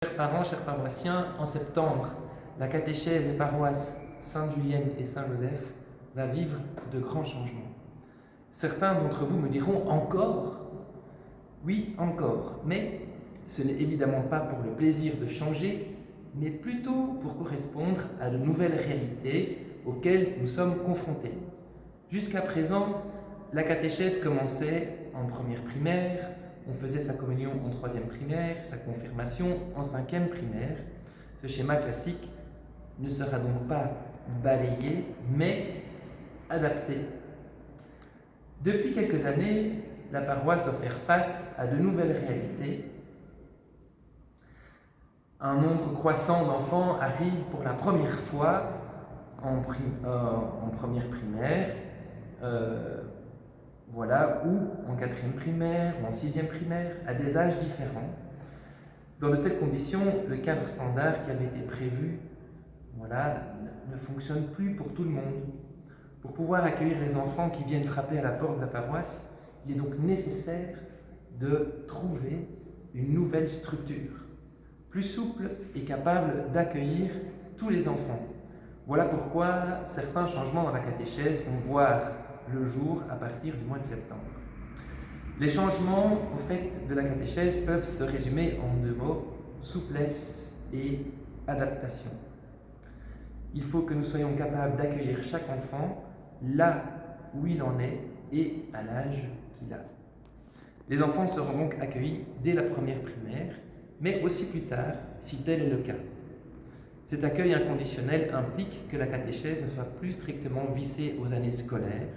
Chers parents, chers paroissiens, en septembre, la catéchèse des paroisses Sainte-Julienne et Saint-Joseph va vivre de grands changements. Certains d'entre vous me diront encore, oui, encore, mais ce n'est évidemment pas pour le plaisir de changer, mais plutôt pour correspondre à de nouvelles réalités auxquelles nous sommes confrontés. Jusqu'à présent, la catéchèse commençait en première primaire, on faisait sa communion en troisième primaire, sa confirmation en cinquième primaire. Ce schéma classique ne sera donc pas balayé, mais adapté. Depuis quelques années, la paroisse doit faire face à de nouvelles réalités. Un nombre croissant d'enfants arrive pour la première fois en première primaire, ou en quatrième primaire, ou en sixième primaire, à des âges différents. Dans de telles conditions, le cadre standard qui avait été prévu ne fonctionne plus pour tout le monde. Pour pouvoir accueillir les enfants qui viennent frapper à la porte de la paroisse, il est donc nécessaire de trouver une nouvelle structure, plus souple et capable d'accueillir tous les enfants. Voilà pourquoi certains changements dans la catéchèse vont voir le jour à partir du mois de septembre. Les changements au fait de la catéchèse peuvent se résumer en deux mots: souplesse et adaptation. Il faut que nous soyons capables d'accueillir chaque enfant là où il en est et à l'âge qu'il a. Les enfants seront donc accueillis dès la première primaire, mais aussi plus tard, si tel est le cas. Cet accueil inconditionnel implique que la catéchèse ne soit plus strictement vissée aux années scolaires.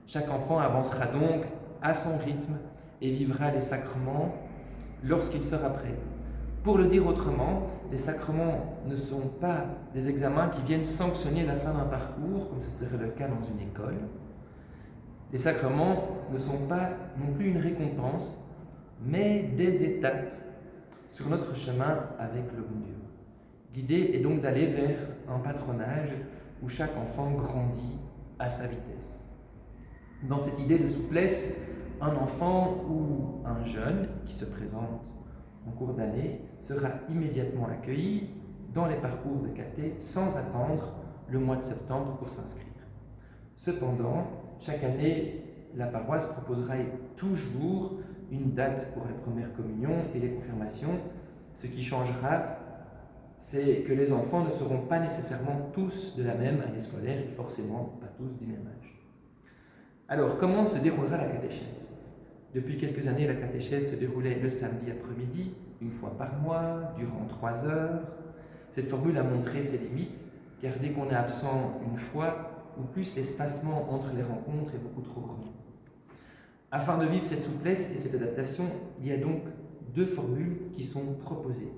Chaque enfant avancera donc à son rythme et vivra les sacrements lorsqu'il sera prêt. Pour le dire autrement, les sacrements ne sont pas des examens qui viennent sanctionner la fin d'un parcours, comme ce serait le cas dans une école. Les sacrements ne sont pas non plus une récompense, mais des étapes sur notre chemin avec le bon Dieu. L'idée est donc d'aller vers un patronage où chaque enfant grandit à sa vitesse. Dans cette idée de souplesse, un enfant ou un jeune qui se présente en cours d'année sera immédiatement accueilli dans les parcours de caté sans attendre le mois de septembre pour s'inscrire. Cependant, chaque année, la paroisse proposera toujours une date pour les premières communions et les confirmations. Ce qui changera, c'est que les enfants ne seront pas nécessairement tous de la même année scolaire et forcément pas tous du même âge. Alors, comment se déroulera la catéchèse ? Depuis quelques années, la catéchèse se déroulait le samedi après-midi, une fois par mois, durant 3 heures. Cette formule a montré ses limites, car dès qu'on est absent une fois ou plus, l'espacement entre les rencontres est beaucoup trop grand. Afin de vivre cette souplesse et cette adaptation, il y a donc 2 formules qui sont proposées.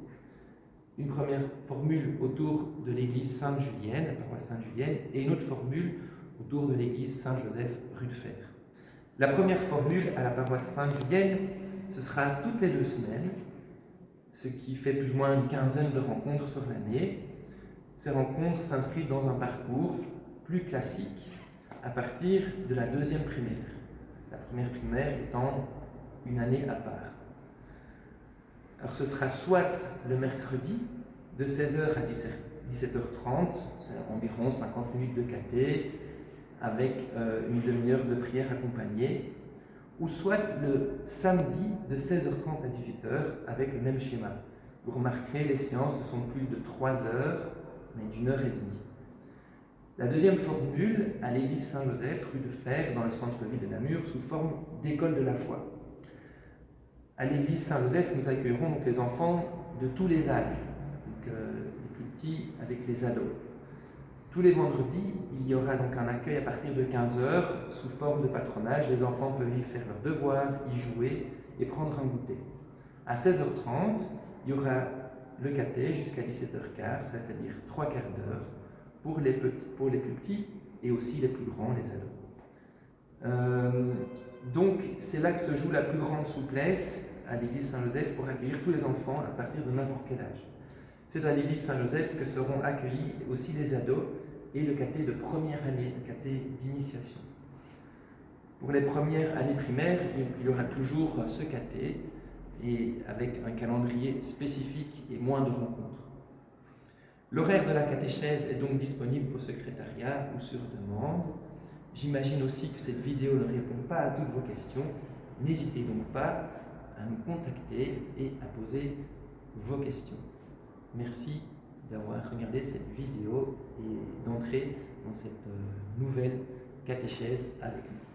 Une première formule autour de l'église Sainte-Julienne, la paroisse Sainte-Julienne, et une autre formule autour de l'église Saint-Joseph, rue de Fer. La première formule à la paroisse Sainte-Julienne, ce sera toutes les 2 semaines, ce qui fait plus ou moins une quinzaine de rencontres sur l'année. Ces rencontres s'inscrivent dans un parcours plus classique à partir de la 2e primaire. La première primaire étant une année à part. Alors ce sera soit le mercredi de 16h à 17h30, c'est environ 50 minutes de caté, avec une demi-heure de prière accompagnée, ou soit le samedi de 16h30 à 18h avec le même schéma. Vous remarquerez, les séances ne sont plus de 3 heures, mais d'1 heure et demie. La deuxième formule, à l'église Saint-Joseph, rue de Fer, dans le centre-ville de Namur, sous forme d'école de la foi. À l'église Saint-Joseph, nous accueillerons donc les enfants de tous les âges, donc les plus petits avec les ados. Tous les vendredis, il y aura donc un accueil à partir de 15h sous forme de patronage. Les enfants peuvent y faire leurs devoirs, y jouer et prendre un goûter. À 16h30, il y aura le caté jusqu'à 17h15, c'est-à-dire 3 quarts d'heure pour les plus petits et aussi les plus grands, les ados. Donc c'est là que se joue la plus grande souplesse à l'église Saint-Joseph pour accueillir tous les enfants à partir de n'importe quel âge. C'est à l'église Saint-Joseph que seront accueillis aussi les ados et le caté de première année, le caté d'initiation. Pour les premières années primaires, il y aura toujours ce caté et avec un calendrier spécifique et moins de rencontres. L'horaire de la catéchèse est donc disponible au secrétariat ou sur demande. J'imagine aussi que cette vidéo ne répond pas à toutes vos questions. N'hésitez donc pas à nous contacter et à poser vos questions. Merci d'avoir regardé cette vidéo et d'entrer dans cette nouvelle catéchèse avec nous.